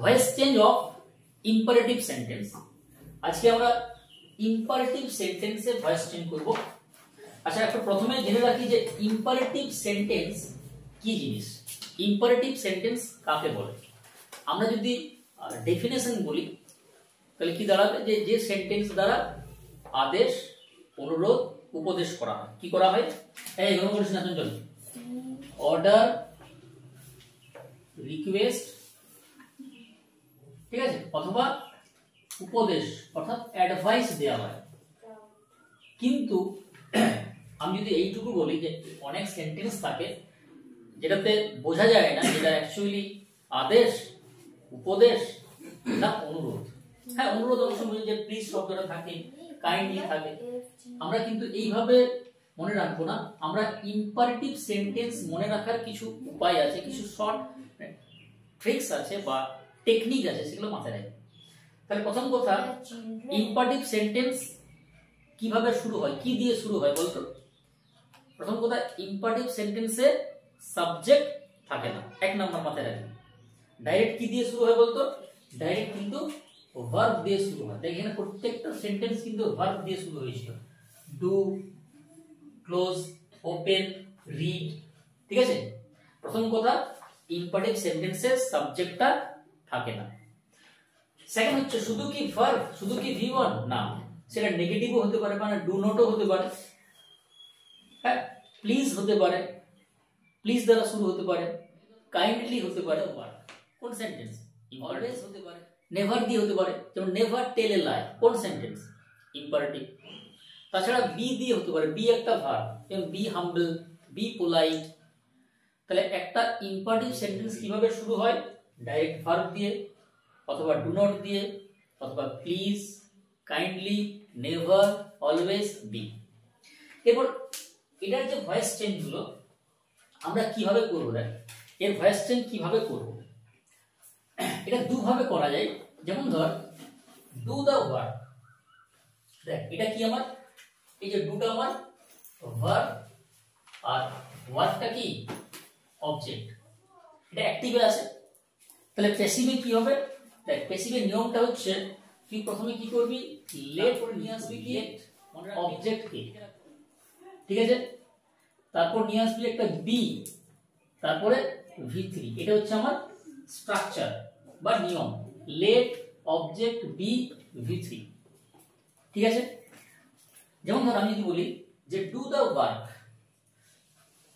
Voice change of imperative sentence. আজকে আমরা imperative সেন্টেন্সে ভয়েস চেঞ্জ করব। আচ্ছা, একটা প্রথমে জেনে রাখি যে ইম্পারেটিভ সেন্টেন্স কি জিনিস, ইম্পারেটিভ সেন্টেন্স কাকে বলে। আমরা যদি ডেফিনেশন বলি তাহলে কি দাঁড়াবে, যে যে সেন্টেন্স দ্বারা আদেশ, অনুরোধ, উপদেশ করা হয়। কি করা হয়? এই এগুলো বলিস না চল, অর্ডার, রিকোয়েস্ট, ঠিক আছে, অথবা উপদেশ অর্থাৎ অ্যাডভাইস দেওয়া হয়। কিন্তু আমি যদি এইটুকু বলি যে অনেক সেন্টেন্স থাকে যেটাতে বোঝা যায় না যেটা অ্যাকচুয়ালি আদেশ, উপদেশ না অনুরোধ। হ্যাঁ, অনুরোধ অবশ্য বুঝি যে প্লিজ শব্দটা থাকে, কাইন্ডলি থাকে। আমরা কিন্তু এইভাবে মনে রাখবো না। আমরা ইম্পারেটিভ সেন্টেন্স মনে রাখার কিছু উপায় আছে, কিছু শর্ট ট্রিক্স আছে বা টেকনিক আছে, সেগুলো মাথায় রাখবো। তাহলে প্রথম কথা, ইম্পারেটিভ সেন্টেন্স কিভাবে শুরু হয়, কি দিয়ে শুরু হয় বলতো? প্রথম কথা, ইম্পারেটিভ সেন্টেন্সে সাবজেক্ট থাকে না, এক নাম্বার মাথায় রাখবেন। ডাইরেক্ট কি দিয়ে শুরু হয় বলতো? ডাইরেক্ট কিন্তু ভার্ব দিয়ে শুরু হয়। দেখেন এখানে প্রত্যেকটা সেন্টেন্স কিন্তু ভার্ব দিয়ে শুরু হয়েছিল। ডু, ক্লোজ, ওপেন, রিড, ঠিক আছে। প্রথম কথা, ইম্পারেটিভ সেন্টেন্সে সাবজেক্টটা থাকে না। সেকেন্ড হচ্ছে শুধু কি ভার্ব, শুধু কি V1 না, সেটা নেগেটিভও হতে পারে, মানে ডু নটও হতে পারে, হ্যাঁ, প্লিজ হতে পারে, প্লিজ দ্বারা শুরু হতে পারে, কাইন্ডলি হতে পারে, কোন সেন্টেন্স? অলওয়েজ হতে পারে, নেভার দিয়ে হতে পারে, যেমন নেভার টেল এ লাই, কোন সেন্টেন্স? ইম্পারেটিভ। তাছাড়া বি দিয়ে হতে পারে, বি একটা ভার্ব, যেমন বি হাম্বল, বি পোলাইট। তাহলে একটা ইম্পারেটিভ সেন্টেন্স কিভাবে শুরু হয়? ডাইরেক্ট ভার্ব দিয়ে, অথবা ডু নট দিয়ে, অথবা please, kindly, never, always, be. এরপর এটার যে ভয়েস চেঞ্জ গুলো আমরা কিভাবে করবো, দেখ এর ভয়েস চেঞ্জ কিভাবে করবো। এটা দুভাবে করা যায়। যেমন ধর, ডু দ্য ওয়ার্ক, দেখ এটা কি আমার, এই যে ডুটা আমার ভার্ব আর ওয়ার্কটা কি অবজেক্ট, এটা অ্যাক্টিভে আছে। তাহলে প্যাসিভে কি হবে? দেখ প্যাসিভের নিয়মটা হচ্ছে তুই প্রথমে কি করবি, লেট করে নিয়ে আসবি কি অবজেক্ট কে, ঠিক আছে, তারপর নিয়ে আসবি একটা বি, তারপরে V3। এটা হচ্ছে আমার স্ট্রাকচার বা নিয়ম, লেট, অবজেক্ট, বি, V3, ঠিক আছে। যেমন ধর আমি যদি বলি যে ডু দ্য ওয়ার্ক,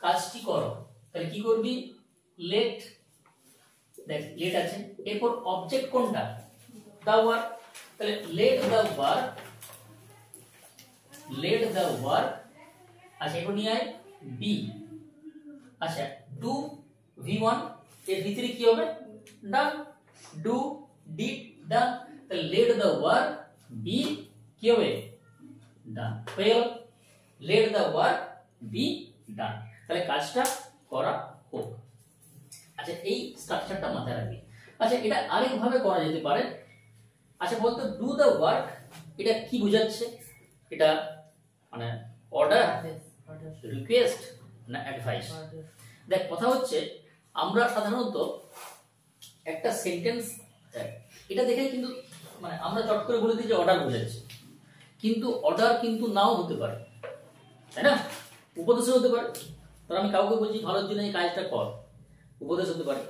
কাজটি করো, তাহলে কি করবি, লেট, দেখ লেট আছে, এরপর অবজেক্ট কোনটা, দ্য ওয়ার্ক, তাহলে late the work, late the work, আচ্ছা এরপর নিয়ে আয় বি, আচ্ছা ডু V1, এর V3 কি হবে, ডান, ডু, ডিড, ডান, তাহলে লেট দ্য ওয়ার্ক, বি কি হবে, ডান, হয়ে গেল, লেট দ্য ওয়ার্ক, বি, ডান, তাহলে কাজটা করা হোক। আচ্ছা এই স্ট্রাকচারটা মাথায় রাখবি। আচ্ছা এটা আরেক ভাবে করা যেতে পারে। আচ্ছা বলতো ডু দ্য ওয়ার্ক এটা কি বোঝাচ্ছে? এটা মানে অর্ডার, রিকোয়েস্ট না অ্যাডভাইস? দেখ কথা হচ্ছে আমরা সাধারণত একটা সেন্টেন্স এটা দেখে কিন্তু মানে আমরা চট করে বলে দিই যে অর্ডার বোঝাচ্ছে, কিন্তু অর্ডার কিন্তু নাও হতে পারে, তাই না? উপদেশও হতে পারে। ধর আমি কাউকে বলছি ভালোর জন্য এই কাজটা কর, উপদেশ হতে পারে।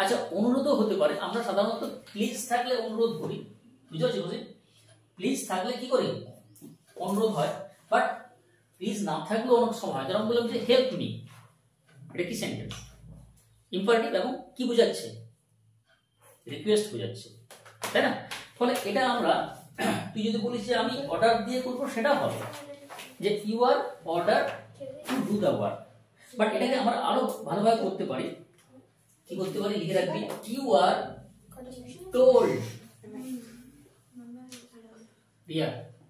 আচ্ছা অনুরোধও হতে পারে। আমরা সাধারণত প্লিজ থাকলে অনুরোধ করি, বুঝতে পারছি বুঝি, প্লিজ থাকলে কি করি, অনুরোধ হয়। বাট প্লিজ না থাকলেও অনেক সময়, যেমন বললাম যে হেল্প মি, এটা কি সেন্টেন্স, ইম্পারেটিভ এবং কি বোঝাচ্ছে, রিকোয়েস্ট বোঝাচ্ছে, তাই না? ফলে এটা আমরা, তুই যদি বলিস যে আমি অর্ডার দিয়ে করবো, সেটা হবে যে you are order to do the work. But এটাকে আমরা আরো ভালোভাবে করতে পারি। কি করতে পারি, লিখে রাখবি, ইউ আর টোল্ড, রিয়া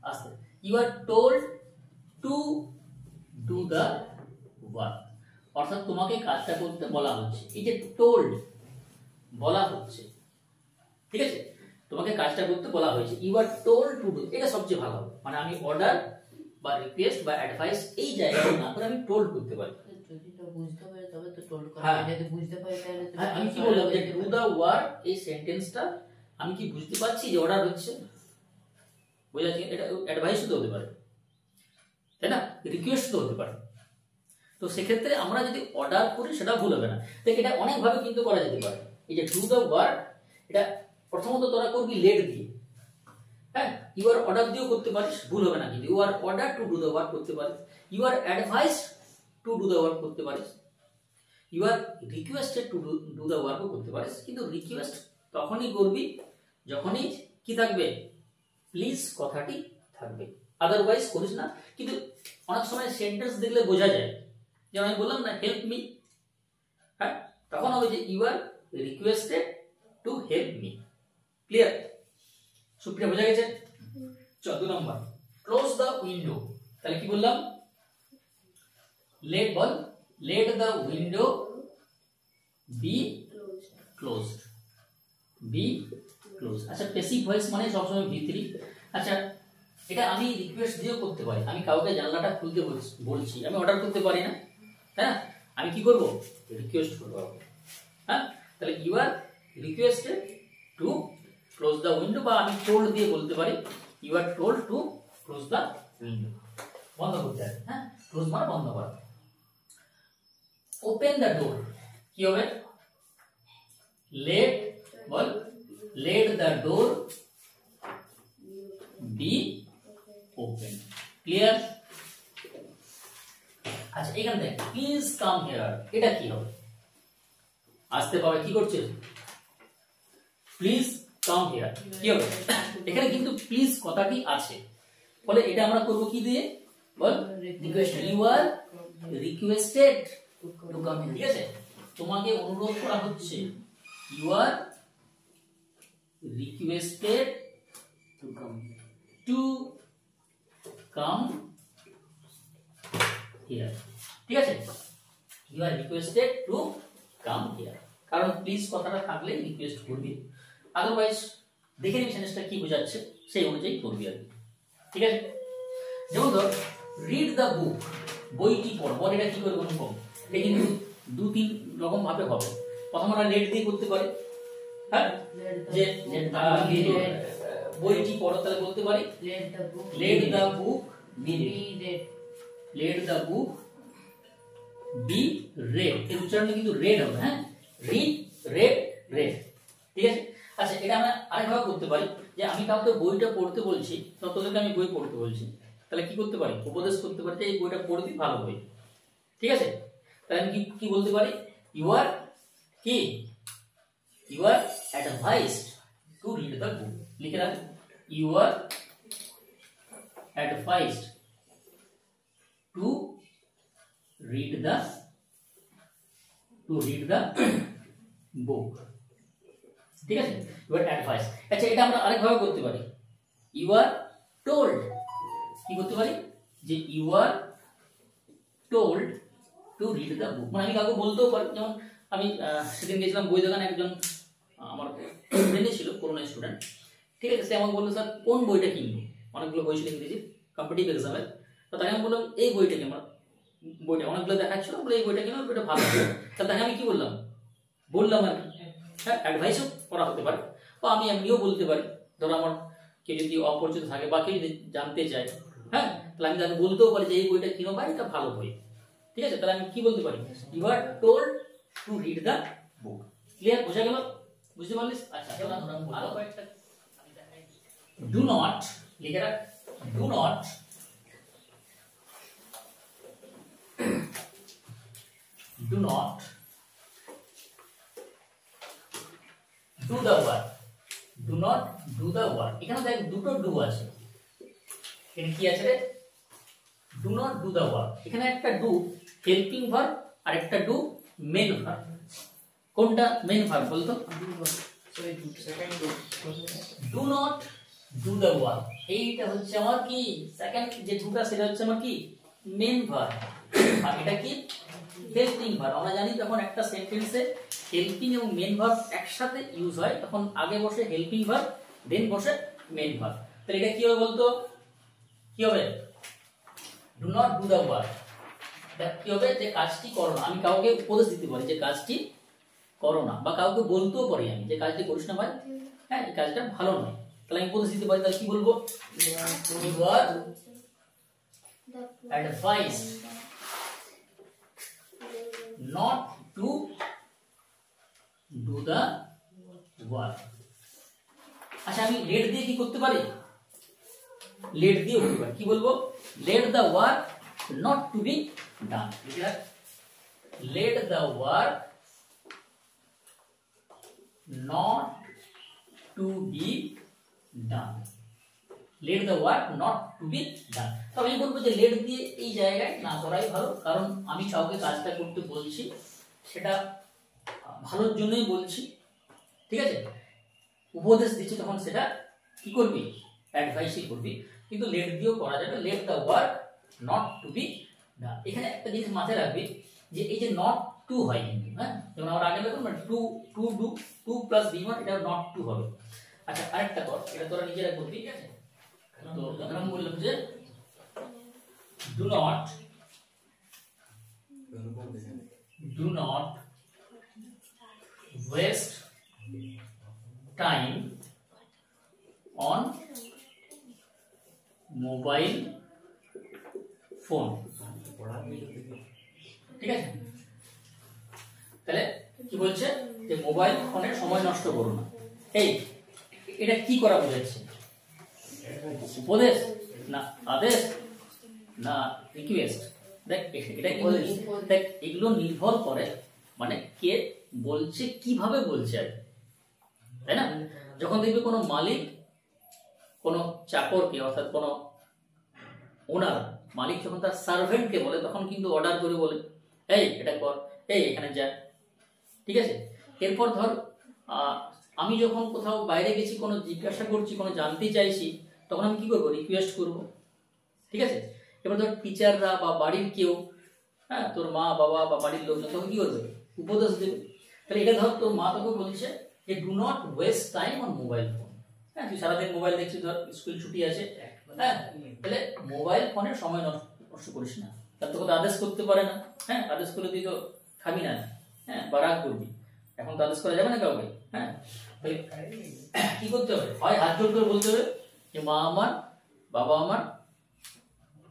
আস্তে, you are told to do the work, অর্থাৎ তোমাকে কাজটা করতে বলা হচ্ছে। এই যে টোল্ড বলা হচ্ছে, ঠিক আছে, তোমাকে কাজটা করতে বলা হয়েছে, you are told to do, এটা সবচেয়ে ভালো হবে। মানে আমি অর্ডার বা রিকোয়েস্ট বা অ্যাডভাইস এই জায়গায় না করে আমি টোল্ড করতে পারি, যদি না বুঝতে পারে তবে তো টোল করা হ্যাঁ। যদি বুঝতে পারে তাহলে তো আমি কি বললাম যে ডু দা ওয়ার্ক, এই সেন্টেন্সটা আমি কি বুঝতে পারছি যে অর্ডার হচ্ছে, বুঝা যাচ্ছে? এটা অ্যাডভাইস তো হতে পারে, তাই না, রিকোয়েস্ট তো হতে পারে। তো সেক্ষেত্রে আমরা যদি অর্ডার করি সেটা ভুল হবে না। তো এটা অনেকভাবে কিন্তু করা যেতে পারে। এই যে ডু দা ওয়ার্ক, এটা প্রথমত তোরা করবি লেট দিয়ে, হ্যাঁ, ইউ আর অর্ডার দিয়েও করতে পারিস, ভুল হবে না। কিন্তু you are order to do the work করতে পারিস, you are advice to do the work করতে পারিস, you are requested to do the ওয়ার্কও করতে পারিস। কিন্তু রিকোয়েস্ট তখনই করবি যখনই কি থাকবে, প্লিজ কথাটি থাকবে, আদারওয়াইজ করিস না। কিন্তু অনেক সময় সেন্টেন্স দেখলে বোঝা যায়, যেমন আমি বললাম না হেল্প মি, হ্যাঁ, তখন হবে যে you are requested to help me. Clear? Supriya, বোঝা গেছে? 14 নম্বর, ক্লোজ দ্য উইন্ডো। তাহলে কি বললাম, let the window be closed, be close. আচ্ছা, প্যাসিভ ভয়েস মানে সবসময় ভিতরি। আচ্ছা, এটা আমি রিকোয়েস্ট দিয়েও করতে পারি। আমি কাউকে জানলাটা খুলতে বলছি, আমি অর্ডার করতে পারি না, হ্যাঁ, আমি কি করব, রিকোয়েস্ট করবো, হ্যাঁ। তাহলে you are requested to close the window, বা আমি টোল্ড দিয়ে বলতে পারি you are told to close the window, বন্ধ করতে হবে, হ্যাঁ, ক্লোজ মানে বন্ধ করা। ওপেন দ্য ডোর, কি হবে, let the door be open. Clear? আচ্ছা, এখান থেকে প্লিজ কাম হিয়ার, এটা কি হবে, আসতে পাবে, কি করছে, প্লিজ কাম হিয়ার, কি হবে, এখানে কিন্তু প্লিজ কথাটি আছে, বলে এটা আমরা করব কি দিয়ে, বল, request, you are requested to come here, ঠিক আছে, তোমাকে অনুরোধ করা হচ্ছে, you are requested to come here, ঠিক আছে, you are requested to come here, কারণ প্লিজ কথাটা থাকলে রিকোয়েস্ট করবি, আদারওয়াইজ দেখে নিবি সেন্টেন্সটা কি বোঝাচ্ছে সেই অনুযায়ী করবি আর কি, ঠিক আছে। যেমন ধর রিড দ্য বুক, বইটি পড়, বল এটা কি করবে অনুপম, এটা কিন্তু 2-3 রকম ভাবে হবে। প্রথম আমরা লেট দিয়ে করতে পারি, হ্যাঁ, যে বইটি পড়ো, তাহলে বলতে পারি let the book be read, এর উচ্চারণ কিন্তু রেড হবে, হ্যাঁ, রেড, ঠিক আছে। আচ্ছা, এটা আমরা আরেকভাবে করতে পারি, যে আমি কাউকে বইটা পড়তে বলছি, তো তোদেরকে আমি বই পড়তে বলছি, তাহলে কি করতে পারি, উপদেশ করতে পারি যে এই বইটা পড়বি, ভালো বই, ঠিক আছে। তাহলে আমি কি বলতে পারি, you are advised to read the book, লিখে রাখ, you are advised to read the book, ঠিক আছে, ইউ আর অ্যাডভাইস। আচ্ছা, এটা আমরা আরেকভাবে করতে পারি, ইউ আর টোল্ড, কি করতে পারি, যে you are told to read the book, মানে আমি কাউকে বলতেও পারি, যেমন আমি সেদিন গেছিলাম বই দোকানে, একজন আমার ফ্রেন্ড ছিল, করোনা স্টুডেন্ট, ঠিক আছে, সে আমাকে বললো স্যার কোন বইটা কিনবো, অনেকগুলো বই ছিল ইংরেজি কম্পিটিটিভ এক্সামের, তো তাকে আমি বললাম এই বইটা কিনবো, বইটা অনেকগুলো দেখাচ্ছিল, বলে এই বইটা কিনবো, বইটা ভালো, তাহলে তাকে আমি কি বললাম আর কি, হ্যাঁ, অ্যাডভাইসও করা হতে পারে, বা আমি এমনিও বলতে পারি, ধরো আমার কেউ যদি অপরিচিত থাকে বা কেউ যদি জানতে চায়, হ্যাঁ, তাহলে আমি তাকে বলতেও পারি যে এই বইটা কিনো বা এটা ভালো বই, ঠিক আছে, তাহলে আমি কি বলতে পারি, you are told to read the book. Clear? বোঝা গেল? বুঝতে পারলিস? আচ্ছা, আরো কয়েকটা ডু নট, লিখে রাখ, do not do the work, এখানে দেখ দুটো ডু আছে, এখানে কি আছে রে, do not do the work, এখানে একটা ডু হেল্পিং ভার্ব আর একটা ডু মেন ভার্ব, কোনটা মেন ভার্ব বলতো, do not do the work, এইটা হচ্ছে আমার কি সেকেন্ড যে ডুটা, সেটা হচ্ছে আমার কি মেন ভার্ব, আর এটা কি হেল্পিং ভার্ব। আমরা জানি যখন একটা সেন্টেন্সে হেল্পিং এবং মেন ভার্ব একসাথে ইউজ হয়, তখন আগে বসে হেল্পিং ভার্ব, দেন বসে মেন ভার্ব। তাহলে এটা কি হবে বলতো, কি হবে, do not do the work, কি হবে যে কাজটি করো না, আমি কাউকে উপদেশ দিতে পারি যে কাজটি করো না, বা কাউকে বলতেও পারি আমি যে কাজটি করিস না ভাই, হ্যাঁ এই কাজটা ভালো নয়, তাহলে আমি উপদেশ দিতে পারি। তাহলে কি বলবো, you are advise not to do the work। আচ্ছা আমি লেট দিয়ে কি করতে পারি, লেট দিয়ে করতে পারি, কি বলবো, let the work not to be done, let the work not to be done, let the work not to be done। তো আমি বলবো যে লেট দিয়ে এই জায়গায় না করাই ভালো, কারণ আমি কাউকে কাজটা করতে বলছি সেটা ভালোর জন্যই বলছি, ঠিক আছে, উপদেশ দিচ্ছি, তখন সেটা কি করবি, অ্যাডভাইসই করবি, কিন্তু লেট দিয়েও করা যাবে, let the work not to be done. এখানে একটা জিনিস মাথায় রাখবি যে এই যে নট টু হয় কিন্তু, হ্যাঁ যেমন আমরা আগে দেখলাম to to do, to plus v one, এটা নট টু হবে। আচ্ছা আরেকটা কর, এটা তোরা নিজেরা করবি, ঠিক আছে। তো এখন আমি বললাম যে do not waste time on mobile phone, ঠিক আছে। তাহলে কি বলছে যে মোবাইল ফোনে সময় নষ্ট করো না, এই এটা কি করা বোঝাচ্ছে, উপদেশ না আদেশ না রিকোয়েস্ট, দেখ এটা কি বলছে, দেখ এগুলো নির্ভর করে মানে কে বলছে, কিভাবে বলছে আর কি, তাই না। যখন দেখবে কোনো মালিক কোনো চাকরকে, অর্থাৎ কোনো ওনার মালিক যখন তার সার্ভেন্টকে বলে, তখন কিন্তু অর্ডার করে বলে, এই এটা কর, এই এখানে যা, ঠিক আছে। এরপর ধর আমি যখন কোথাও বাইরে গেছি, কোনো জিজ্ঞাসা করছি, কোনো জানতে চাইছি, তখন আমি কি করবো, রিকোয়েস্ট করব, ঠিক আছে। এবার ধর টিচাররা বা বাড়ির কেউ, হ্যাঁ তোর মা বাবা বা বাড়ির লোকজন, তখন কি করবে, উপদেশ দেবে। তাহলে এটা ধর তোর মা তোকে বলছে যে do not waste time on mobile phone, হ্যাঁ তুই সারাদিন মোবাইল দেখছিস, ধর স্কুল ছুটি আছে, হ্যাঁ তাহলে মোবাইল ফোনের সময় নষ্ট করিস না, তার তোকে আদেশ করতে পারে না, হ্যাঁ আদেশ করে তুই তো খাবি না, হ্যাঁ বা রাগ করবি, এখন তো আদেশ করা যাবে না কাউকে, হ্যাঁ তাহলে কি করতে হবে, হয় হাত জোর করে বলতে হবে যে মা আমার, বাবা আমার,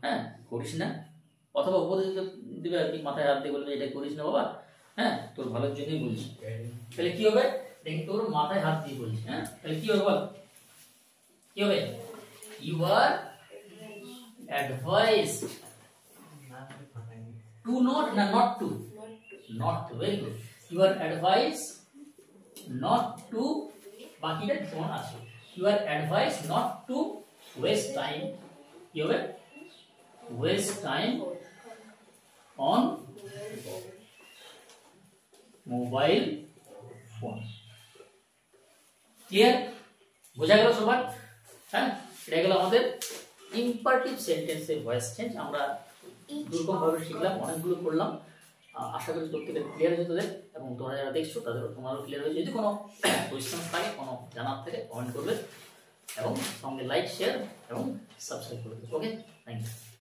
হ্যাঁ করিস না, অথবা উপদেশ দিবে আর কি, মাথায় হাত দিয়ে বলবে এটা করিস না বাবা, হ্যাঁ তোর ভালোর জন্যই বলছি। তাহলে কি হবে, দেখি তোর মাথায় হাত দিয়ে বলছি, হ্যাঁ তাহলে কি হবে বল, কি হবে, you are advised to not না not to, not to, very good, you are advice not to, বাকিটা যেমন আছে, you are advice not to waste time, কি হবে, waste time on mobile phone. Clear, বোঝা গেল সবার, হ্যাঁ এটা গেল আমাদের ইম্পারেটিভ সেন্টেন্সের ভয়েস চেঞ্জ। আমরা দুরকম ভাবে শিখলাম, অনেকগুলো করলাম, আশা করি প্রত্যেকের ক্লিয়ার হয়েছে তোদের, এবং তোমরা যারা দেখছো তাদের তোমারও ক্লিয়ার হয়েছে। যদি কোনো কোয়েশ্চেন থাকে, কোনো জানার থাকে, কমেন্ট করবে, এবং সঙ্গে লাইক, শেয়ার এবং সাবস্ক্রাইব করবে। ওকে, থ্যাংক ইউ।